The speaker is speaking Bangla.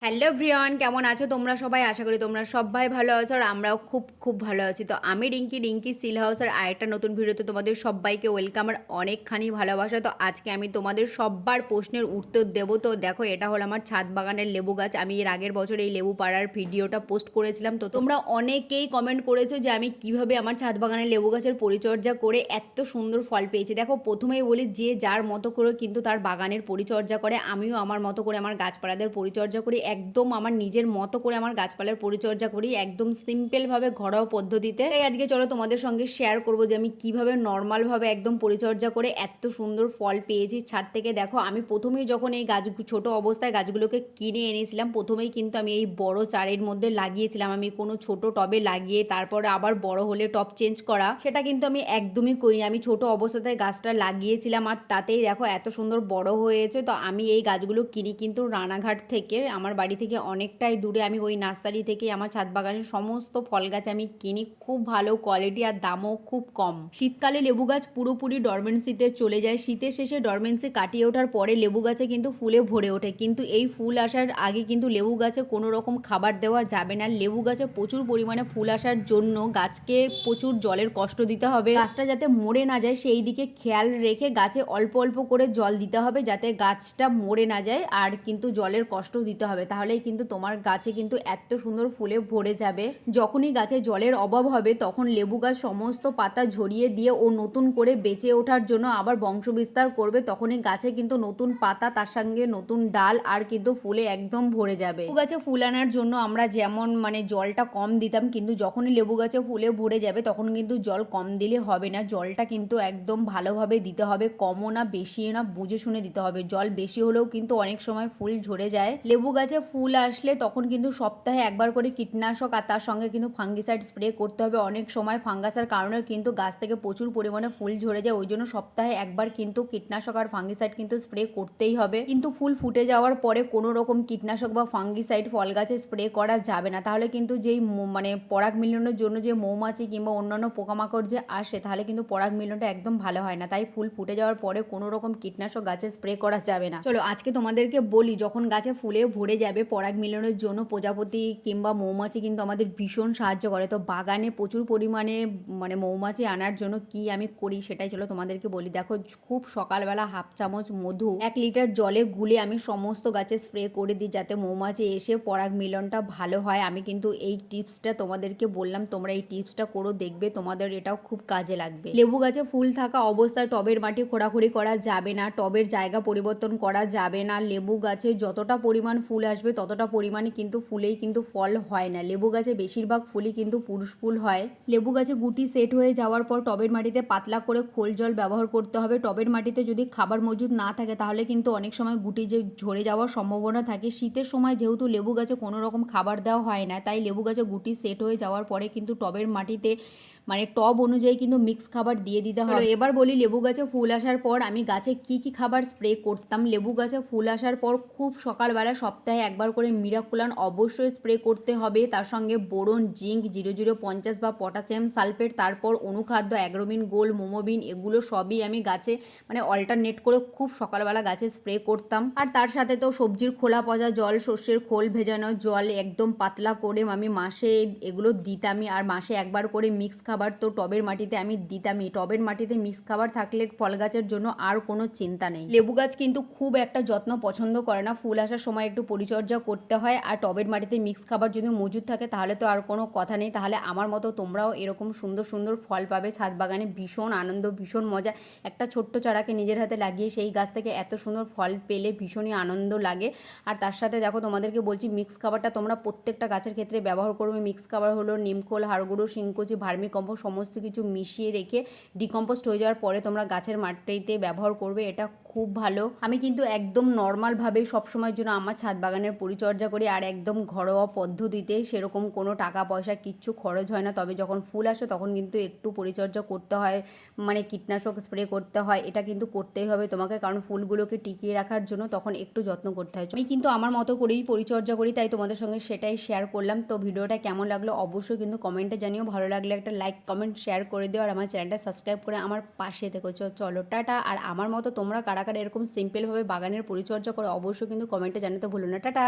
হ্যালো এভরিওয়ান, কেমন আছো তোমরা সবাই? আশা করি তোমরা সবাই ভালো আছো আর আমরাও খুব খুব ভালো আছি। তো আমি রিঙ্কি স্টিল হাউসের আরেকটা নতুন ভিডিওতে তোমাদের সবাইকে ওয়েলকাম আর অনেকখানি ভালোবাসা। তো আজকে আমি তোমাদের সব্বার প্রশ্নের উত্তর দেবো। তো দেখো, এটা হলো আমার ছাদ বাগানের লেবু গাছ। আমি এর আগের বছর এই লেবু পাড়ার ভিডিওটা পোস্ট করেছিলাম। তো তোমরা অনেকেই কমেন্ট করেছো যে আমি কিভাবে আমার ছাদ বাগানের লেবু গাছের পরিচর্যা করে এত সুন্দর ফল পেয়েছি। দেখো, প্রথমেই বলি, যে যার মতো করে কিন্তু তার বাগানের পরিচর্যা করে। আমিও আমার মতো করে আমার গাছপালাদের পরিচর্যা করি, একদম আমার নিজের মতো করে আমার গাছপালার পরিচর্যা করি, একদম সিম্পলভাবে ঘরোয়া পদ্ধতিতে। তাই আজকে চলো তোমাদের সঙ্গে শেয়ার করবো যে আমি কিভাবে নর্মালভাবে একদম পরিচর্যা করে এত সুন্দর ফল পেয়েছি ছাদ থেকে। দেখো, আমি প্রথমেই যখন এই গাছ ছোট অবস্থায় গাছগুলোকে কিনে এনেছিলাম, প্রথমেই কিন্তু আমি এই বড় চারের মধ্যে লাগিয়েছিলাম। আমি কোনো ছোট টবে লাগিয়ে তারপরে আবার বড় হলে টব চেঞ্জ করা, সেটা কিন্তু আমি একদমই করিনি। আমি ছোট অবস্থাতে গাছটা লাগিয়েছিলাম আর তাতেই দেখো এত সুন্দর বড় হয়েছে। তো আমি এই গাছগুলো কিনি কিন্তু রানাঘাট থেকে, আমার বাড়ি থেকে অনেকটাই দূরে। আমি ওই নার্সারি থেকে আমার ছাদ বাগানের সমস্ত ফল গাছ আমি কিনি, খুব ভালো কোয়ালিটি আর দামও খুব কম। শীতকালে লেবু গাছ পুরোপুরি ডরমেন্সিতে চলে যায়, শীতের শেষে ডরমেন্সি কাটিয়ে ওঠার পরে লেবু গাছে কিন্তু ফুলে ভরে ওঠে। কিন্তু এই ফুল আসার আগে কিন্তু লেবু গাছে কোনো রকম খাবার দেওয়া যাবে না। লেবু গাছে প্রচুর পরিমাণে ফুল আসার জন্য গাছকে প্রচুর জলের কষ্ট দিতে হবে। গাছটা যাতে মরে না যায় সেই দিকে খেয়াল রেখে গাছে অল্প অল্প করে জল দিতে হবে, যাতে গাছটা মরে না যায়। আর কিন্তু জলের কষ্ট দিতে হবে, তাহলেই কিন্তু তোমার গাছে কিন্তু এত সুন্দর ফুলে ভরে যাবে। যখনই গাছে জলের অভাব হবে তখন লেবু গাছ সমস্ত পাতা ঝরিয়ে দিয়ে ও নতুন করে বেঁচে ওঠার জন্য আবার বংশবিস্তার করবে। তখনই গাছে কিন্তু নতুন পাতা, তার সঙ্গে নতুন ডাল আর কিন্তু ফুলে একদম ভরে যাবে। লেবু গাছে ফুল আনার জন্য আমরা যেমন জলটা কম দিতাম, কিন্তু যখনই লেবু গাছে ফুলে ভরে যাবে তখন কিন্তু জল কম দিলে হবে না। জলটা কিন্তু একদম ভালোভাবে দিতে হবে, কমও না বেশিও না, বুঝে শুনে দিতে হবে। জল বেশি হলেও কিন্তু অনেক সময় ফুল ঝরে যায়। লেবু গাছে ফুল আসলে তখন কিন্তু সপ্তাহে একবার করে কীটনাশক আর তার সঙ্গে কিন্তু ফাঙ্গিসাইড স্প্রে করতে হবে। অনেক সময় ফাঙ্গাসের কারণে কিন্তু গাছ থেকে প্রচুর পরিমাণে ফুল ঝরে যায়, ওই জন্য সপ্তাহে একবার কিন্তু কীটনাশক আর ফাঙ্গিসাইড কিন্তু স্প্রে করতেই হবে। কিন্তু ফুল ফুটে যাওয়ার পরে কোনো রকম কীটনাশক বা ফাঙ্গিসাইড ফল গাছে স্প্রে করা যাবে না, তাহলে কিন্তু যেই পরাগ মিলনের জন্য যে মৌমাছি কিংবা অন্যান্য পোকামাকড় যে আসে, তাহলে কিন্তু পরাগ মিলনটা একদম ভালো হয় না। তাই ফুল ফুটে যাওয়ার পরে কোনো রকম কীটনাশক গাছে স্প্রে করা যাবে না। চলো আজকে তোমাদেরকে বলি, যখন গাছে ফুলে ভরে যাবে পরাগ মিলনের জন্য প্রজাপতি কিংবা মৌমাছি কিন্তু আমাদের ভীষণ সাহায্য করে। তো বাগানে প্রচুর পরিমাণে মৌমাছি আনার জন্য কি আমি করি সেটাই চলো তোমাদেরকে বলি। দেখো, খুব সকালবেলা হাফ চামচ মধু 1 লিটার জলে গুলে আমি সমস্ত গাছে স্প্রে করে দিই, যাতে মৌমাছি এসে পরাগ মিলনটা ভালো হয়। আমি কিন্তু এই টিপসটা তোমাদেরকে বললাম, তোমরা এই টিপসটা করো, দেখবে তোমাদের এটাও খুব কাজে লাগবে। লেবু গাছে ফুল থাকা অবস্থায় টবের মাটি খোঁড়াখুড়ি করা যাবে না, টবের জায়গা পরিবর্তন করা যাবে না। লেবু গাছে যতটা পরিমাণ ফুল আসবে ততটা পরিমাণে কিন্তু ফুলেই কিন্তু ফল হয় না। লেবু গাছে বেশিরভাগ ফুলই কিন্তু পুরুষ ফুল হয়। লেবু গাছে গুটি সেট হয়ে যাওয়ার পর টবের মাটিতে পাতলা করে খোল জল ব্যবহার করতে হবে। টবের মাটিতে যদি খাবার মজুদ না থাকে তাহলে কিন্তু অনেক সময় গুটি যে ঝরে যাওয়ার সম্ভাবনা থাকে। শীতের সময় যেহেতু লেবু গাছে কোনো রকম খাবার দেওয়া হয় না, তাই লেবু গাছে গুটি সেট হয়ে যাওয়ার পরে কিন্তু টবের মাটিতে টব অনুযায়ী কিন্তু মিক্স খাবার দিয়ে দিতে হবে। এবার বলি, লেবু গাছে ফুল আসার পর আমি গাছে কি কি খাবার স্প্রে করতাম। লেবু গাছে ফুল আসার পর খুব সকালবেলা সপ্তাহে একবার করে মিরাকুলান অবশ্যই স্প্রে করতে হবে, তার সঙ্গে বোরন, জিঙ্ক 0050 বা পটাশিয়াম সালফেট, তারপর অনুখাদ্য অ্যাগ্রোমিন গোল্ড, মোমোবিন, এগুলো সবই আমি গাছে অল্টারনেট করে খুব সকালবেলা গাছে স্প্রে করতাম। আর তার সাথে তো সবজির খোলা পচা জল, শস্যের খোল ভেজানো জল একদম পাতলা করে আমি মাসে এগুলো দিতামই। আর মাসে একবার করে মিক্স খাবার তো টবের মাটিতে আমি দিতামই। টবের মাটিতে মিক্স খাবার থাকলে ফল গাছের জন্য আর কোনো চিন্তা নেই। লেবু গাছ কিন্তু খুব একটা যত্ন পছন্দ করে না, ফুল আসার সময় একটু পরিচর্যা করতে হয়। আর টবের মাটিতে মিক্স খাবার যদি মজুদ থাকে তাহলে তো আর কোনো কথা নেই। তাহলে আমার মতো তোমরাও এরকম সুন্দর সুন্দর ফল পাবে ছাদ বাগানে। ভীষণ আনন্দ, ভীষণ মজা। একটা ছোট্ট চারাকে নিজের হাতে লাগিয়ে সেই গাছ থেকে এত সুন্দর ফল পেলে ভীষণই আনন্দ লাগে। আর তার সাথে দেখো, তোমাদেরকে বলছি মিক্স খাবারটা তোমরা প্রত্যেকটা গাছের ক্ষেত্রে ব্যবহার করবে। মিক্স খাবার হলো নিমখোল, হাড়গুঁড়ো, শিংকুচি, ভার্মিকম্পোস্ট সমস্ত কিছু মিশিয়ে রেখে ডিকম্পোস্ট হয়ে যাওয়ার পরে তোমরা গাছের মাটিতে ব্যবহার করবে, এটা খুব ভালো। আমি কিন্তু একদম নর্মালভাবেই সবসময়ের জন্য আমার ছাদ বাগানের পরিচর্যা করি, আর একদম ঘরোয়া পদ্ধতিতে, সেরকম কোনো টাকা পয়সা কিচ্ছু খরচ হয় না। তবে যখন ফুল আসে তখন কিন্তু একটু পরিচর্যা করতে হয়, কীটনাশক স্প্রে করতে হয়, এটা কিন্তু করতেই হবে তোমাকে, কারণ ফুলগুলোকে টিকিয়ে রাখার জন্য তখন একটু যত্ন করতে হয়। আমি কিন্তু আমার মতো করেই পরিচর্যা করি, তাই তোমাদের সঙ্গে সেটাই শেয়ার করলাম। তো ভিডিওটা কেমন লাগলো অবশ্যই কিন্তু কমেন্টে জানিও। ভালো লাগলে একটা লাইক কমেন্ট শেয়ার করে দিও, আর আমার চ্যানেলটা সাবস্ক্রাইব করে আমার পাশে থেকো। চলো টাটা। আর আমার মতো তোমরা কারা কারা এরকম সিম্পলভাবে বাগানের পরিচর্যা করো অবশ্যই কিন্তু কমেন্টে জানাতে ভুলো না। টাটা।